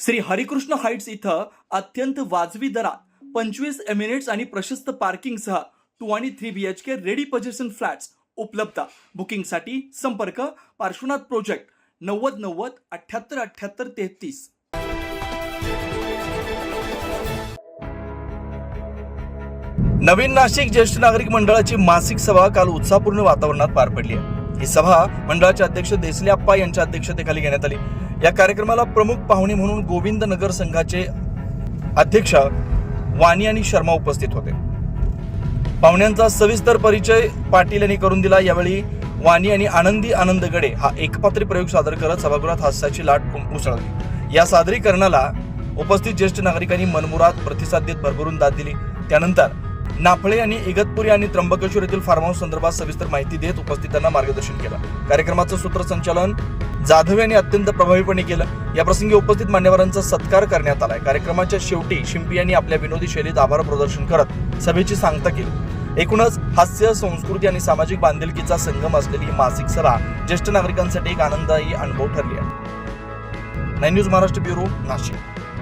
Shri Harikrishna Heights इथं अत्यंत वाजवी दरात 25 एमिनेट्स आणि प्रशस्त पार्किंगसह 2 आणि 3 BHK रेडी पोझिशन फ्लॅट्स उपलब्ध। बुकिंगसाठी संपर्क पार्श्वनाथ प्रोजेक्ट 9090 78 78 33। नवीन नाशिक ज्येष्ठ नागरिक मंडळाची मासिक सभा काल उत्साहपूर्ण वातावरणात पार पडली आहे। ही सभा मंडळाचे अध्यक्ष देसले आप्पा यांच्या अध्यक्षतेखाली घेण्यात आली। या कार्यक्रमाला प्रमुख पाहुणे म्हणून गोविंद नगर संघाचे अध्यक्ष वाणी आणि शर्मा उपस्थित होते। पाहुण्यांचा सविस्तर परिचय पाटील यांनी करून दिला। यावेळी वाणी आणि आनंदी आनंदगडे हा एकपात्री प्रयोग सादर करत सभागृहात हास्याची लाट उसळली। या सादरीकरणाला उपस्थित ज्येष्ठ नागरिकांनी मनमुराद प्रतिसाद देत भरभरून दाद दिली। त्यानंतर नाफळे आणि इगतपुरी आणि त्र्यंबकेश्वर येथील फार्म हाऊस संदर्भात सविस्तर माहिती देत उपस्थितांना मार्गदर्शन केलं। कार्यक्रमाचं सूत्रसंचालन जाधव यांनी अत्यंत प्रभावीपणे केलं। या प्रसंगी उपस्थित मान्यवरांचा सत्कार करण्यात आला। कार्यक्रमाच्या शेवटी शिंपी यांनी आपल्या विनोदी शैलीत आभार प्रदर्शन करत सभेची सांगता केली। एकूणच हास्य, संस्कृती आणि सामाजिक बांधिलकीचा संगम असलेली ही मासिक सभा ज्येष्ठ नागरिकांसाठी एक आनंददायी अनुभव ठरली आहे। 9 न्यूज महाराष्ट्र ब्युरो, नाशिक।